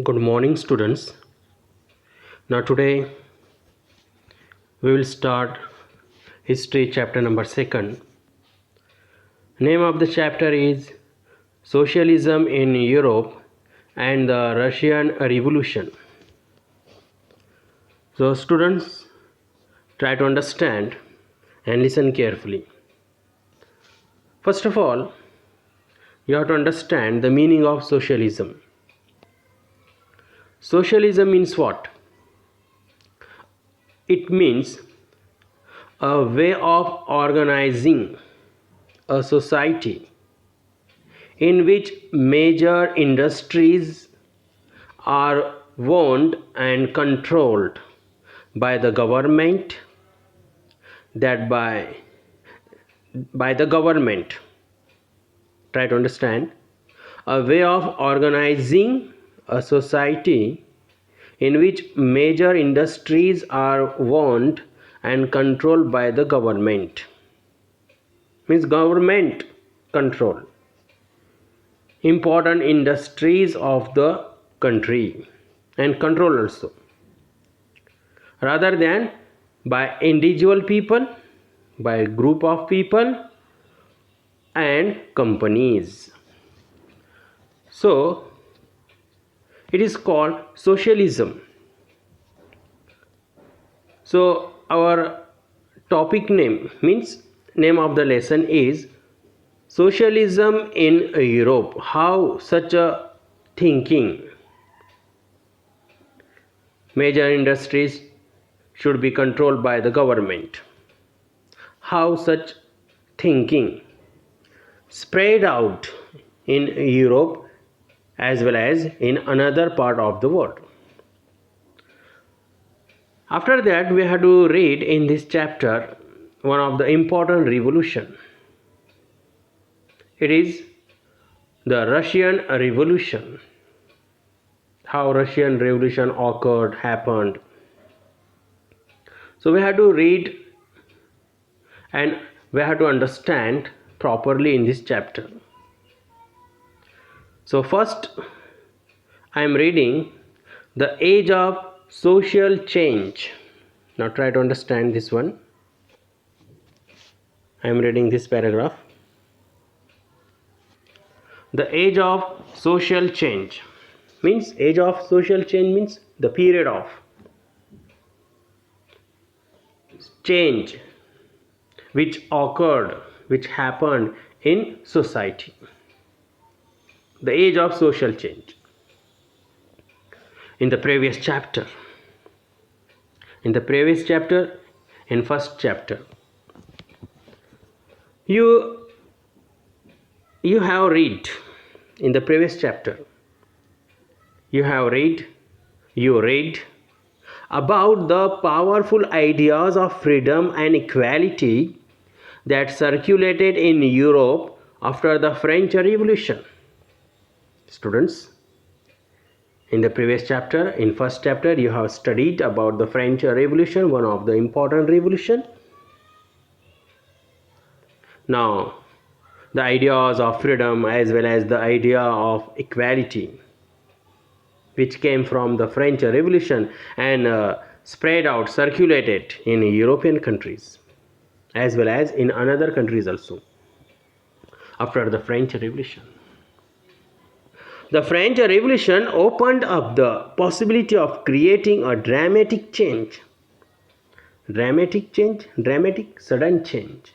Good morning, students. Now, today we will start history chapter number 2. Name of the chapter is Socialism in Europe and the Russian Revolution. So, students, try to understand and listen carefully. First of all, you have to understand the meaning of socialism. Socialism means what? It means a way of organizing a society in which major industries are owned and controlled by the government, that by the government. Try to understand a way of organizing a society in which major industries are owned and controlled by the government. Means government control important industries of the country and control also, rather than by individual people, by a group of people and companies. So it is called socialism. So our topic name means name of the lesson is Socialism in Europe. How such a thinking, major industries should be controlled by the government. How such thinking spread out in Europe as well as in another part of the world. After that, we have to read in this chapter one of the important revolution. It is the Russian Revolution. How Russian Revolution occurred, happened. So we have to read and we have to understand properly in this chapter. So first I am reading the age of social change. Now try to understand this one. I am reading this paragraph. The age of social change means age of social change means the period of change which occurred, which happened in society. The age of social change. In the previous chapter, in first chapter, you have read in the previous chapter, you read about the powerful ideas of freedom and equality that circulated in Europe after the French Revolution. Students, in the previous chapter, in first chapter, you have studied about the French Revolution, one of the important revolution. Now, the ideas of freedom as well as the idea of equality which came from the French Revolution and spread out, circulated in European countries as well as in another countries also after the French Revolution. The French Revolution opened up the possibility of creating a dramatic change, sudden change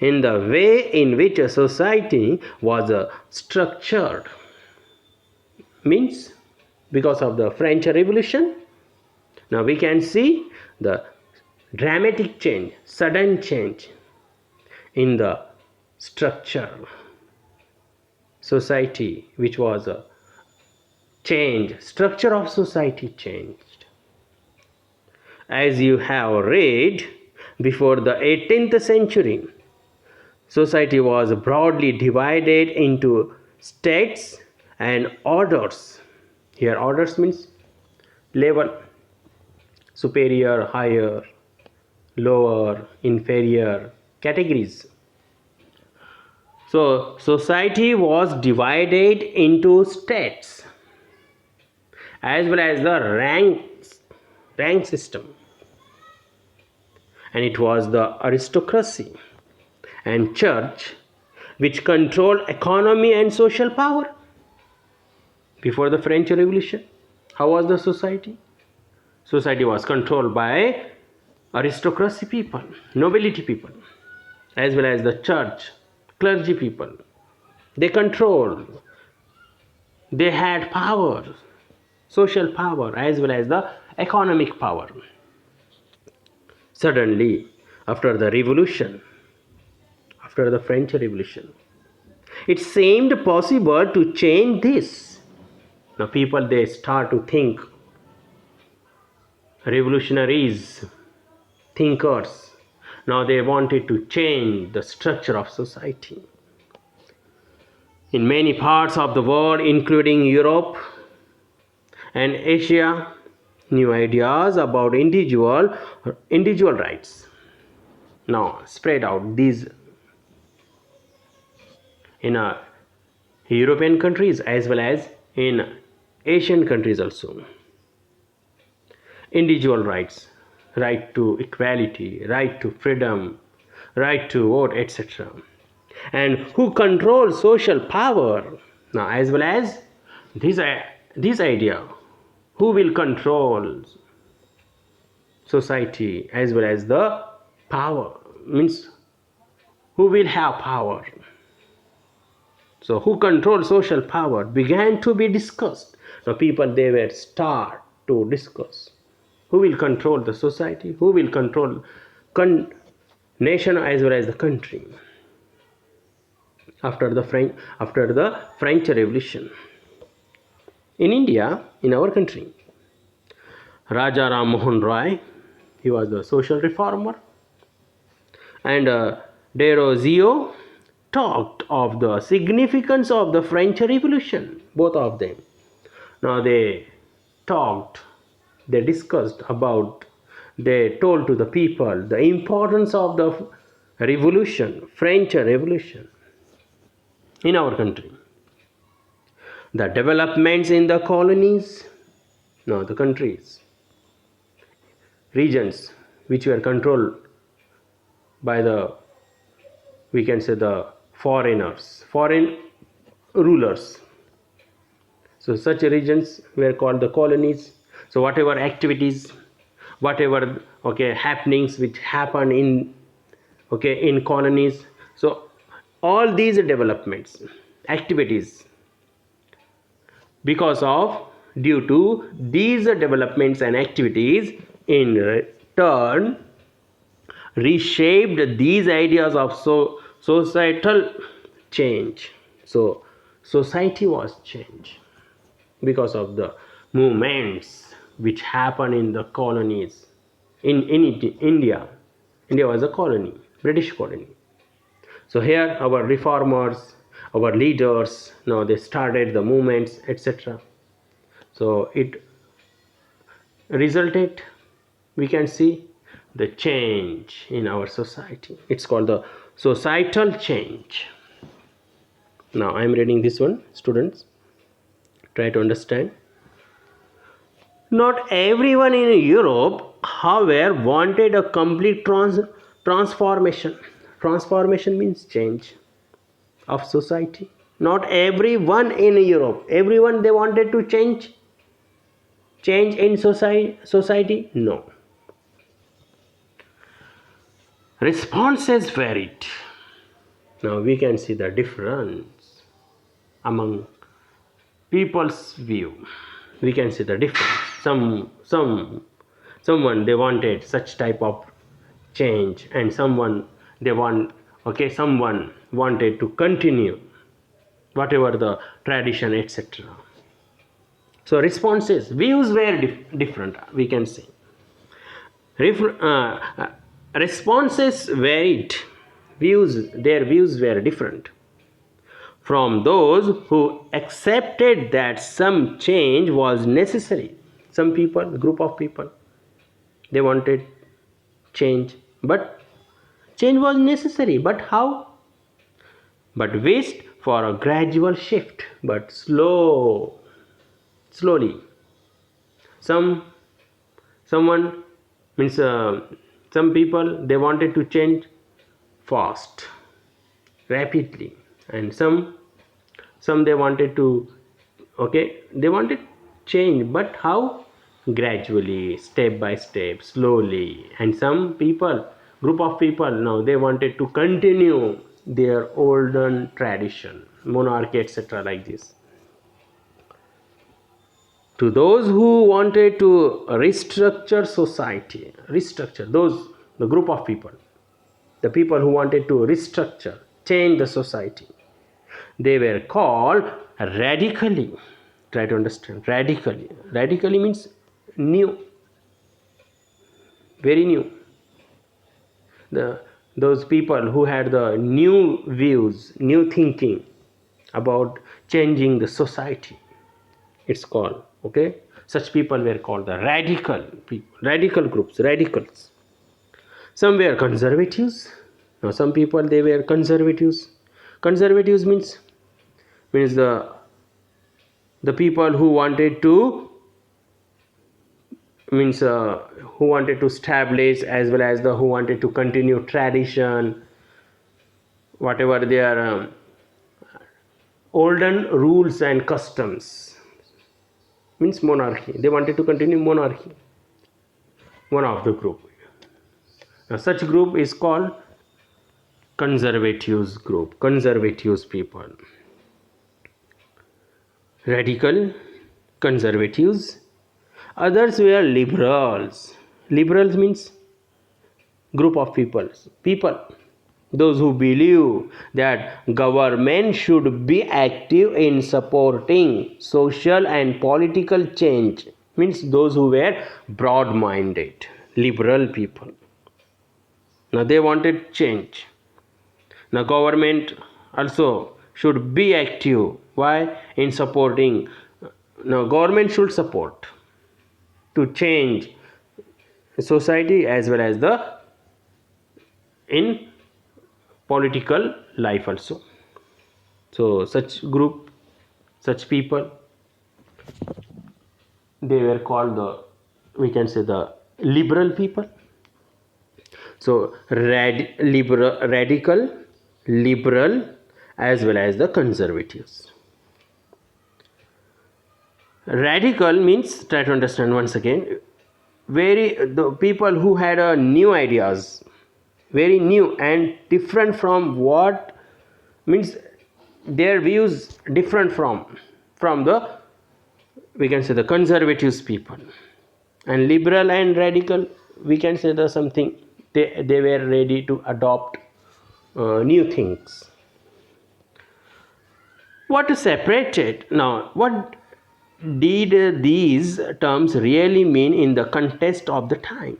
in the way in which a society was structured. Means because of the French Revolution, now we can see the dramatic change, sudden change in the structure. Society which was a change, structure of society changed. As you have read, before the 18th century, society was broadly divided into states and orders. Here orders means level, superior, higher, lower, inferior, categories. So society was divided into states. as well as the rank system, and it was the aristocracy and church which controlled economy and social power before the French Revolution. How was the society? Society was controlled by aristocracy people, nobility people, as well as the church, clergy people. They controlled, they had power, social power, as well as the economic power. Suddenly, after the revolution, after the French Revolution, it seemed possible to change this. Now people, they start to think, revolutionaries, thinkers, now they wanted to change the structure of society. In many parts of the world, including Europe and Asia, new ideas about individual rights now spread out. These in European countries as well as in Asian countries also. Individual rights, right to equality, right to freedom, right to vote, etc. And who controls social power now, as well as this idea, who will control society as well as the power, means who will have power. So who controls social power began to be discussed. Now people, they were start to discuss who will control the society, who will control nation as well as the country after the French Revolution. In India, in our country, Raja Ram Mohan Roy, he was the social reformer, and Desrosiers talked of the significance of the French Revolution, both of them. Now they talked, they discussed about, they told to the people the importance of the revolution, French Revolution in our country. The developments in the colonies, no, the countries, regions which were controlled by the, we can say, the foreigners, foreign rulers. So such regions were called the colonies. So whatever activities, whatever happenings which happen in colonies, so all these developments, activities, because of, due to these developments and activities, in turn reshaped these ideas of societal change. So society was changed because of the movements which happen in the colonies. In India was a colony, British colony. So here our reformers, our leaders, now they started the movements, etc. So it resulted, we can see, the change in our society. It's called the societal change. Now I am reading this one, students, try to understand. Not everyone in Europe, however, wanted a complete transformation. Transformation means change of society. Not everyone in Europe, everyone they wanted to change in society. No. Responses varied. Now we can see the difference among people's view. We can see the difference. Someone they wanted such type of change, and someone wanted to continue whatever the tradition, etc. So responses, views were different, we can say. Responses varied. Their views were different from those who accepted that some change was necessary. Some people, a group of people, they wanted change, but change was necessary. But how? But wished for a gradual shift, but slowly. some someone means some people they wanted to change fast, rapidly, and some they wanted to, okay, they wanted change, but how? Gradually, step by step, slowly. And some people, group of people, now they wanted to continue their olden tradition, monarchy, etc., like this. To those who wanted to restructure society, restructure, those, the group of people, the people who wanted to restructure, change the society, they were called radically. Try to understand, radically. Radically means new, very new. Those people who had the new views, new thinking about changing the society, it's called, okay, such people were called the radical people, radical groups, radicals. Some were conservatives. Now some people they were conservatives. Conservatives means the people who wanted to who wanted to establish, as well as the who wanted to continue tradition, whatever their olden rules and customs, means monarchy, they wanted to continue monarchy, one of the group. Now such group is called conservatives group, conservatives people. Radical, conservatives. Others were liberals. Liberals means group of people those who believe that government should be active in supporting social and political change, means those who were broad minded, liberal people. Now they wanted change. Now government also should be active. Why? In supporting. Now government should support to change society, as well as the in political life also. So such group, such people, they were called the, we can say, the liberal people. So radical, liberal, as well as the conservatives. Radical means, try to understand once again, the people who had new ideas, very new and different from what, means their views different from the, we can say, the conservatives people. And liberal and radical, we can say the something, they were ready to adopt new things. What separated? Now what did these terms really mean in the context of the time?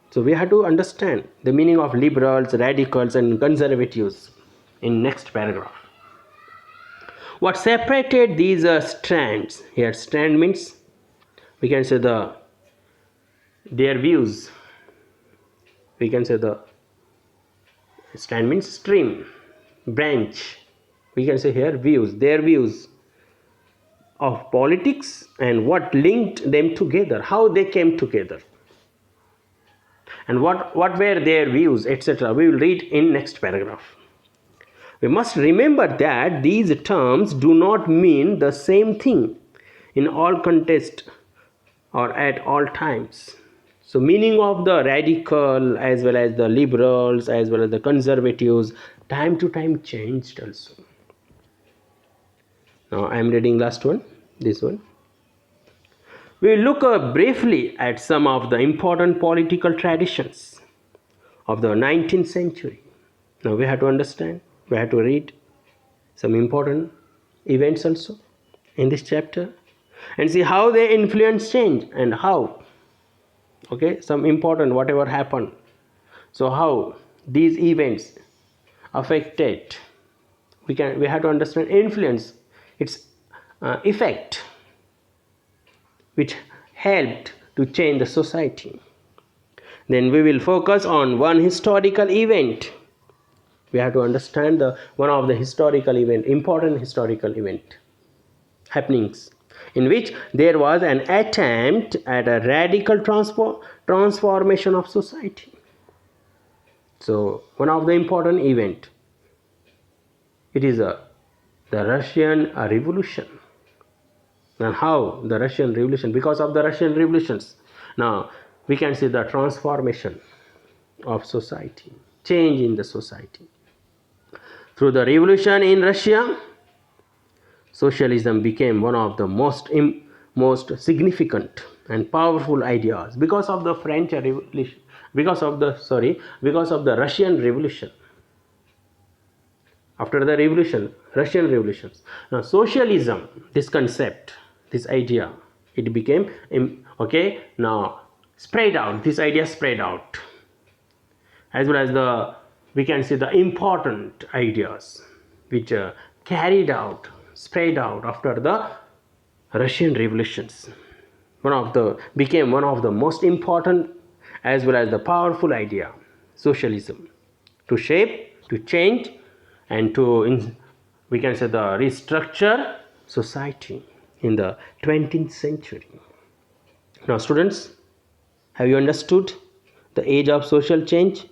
So we have to understand the meaning of liberals, radicals, and conservatives in next paragraph. What separated these strands? Here strand means, we can say, their views. We can say the strand means stream, branch. We can say here views, their views of politics, and what linked them together, how they came together, and what were their views, etc. We will read in next paragraph. We must remember that these terms do not mean the same thing in all contexts or at all times. So meaning of the radical, as well as the liberals, as well as the conservatives, time to time changed also. Now I am reading last one, this one. We will look briefly at some of the important political traditions of the 19th century. Now we have to understand, we have to read some important events also in this chapter, and see how they influence change, and how, okay, some important whatever happened, so how these events affected, we have to understand influence, its effect, which helped to change the society. Then we will focus on one historical event. We have to understand the one of the historical event, important historical event happenings in which there was an attempt at a radical transformation of society. So one of the important event, it is the Russian Revolution. And how the Russian Revolution, because of the Russian revolutions, now we can see the transformation of society, change in the society. Through the revolution in Russia, socialism became one of the most significant and powerful ideas because of the French Revolution, because of the Russian Revolution. After the revolution, Russian revolutions, now socialism, this concept, this idea, it became now spread out. This idea spread out, as well as the we can see the important ideas which carried out, spread out after the Russian revolutions. Became one of the most important as well as the powerful idea, socialism, to shape, to change, and to we can say the restructure society in the 20th century. Now students, have you understood the age of social change?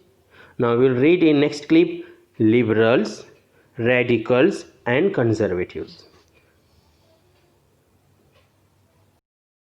Now we'll read in next clip liberals, radicals and conservatives.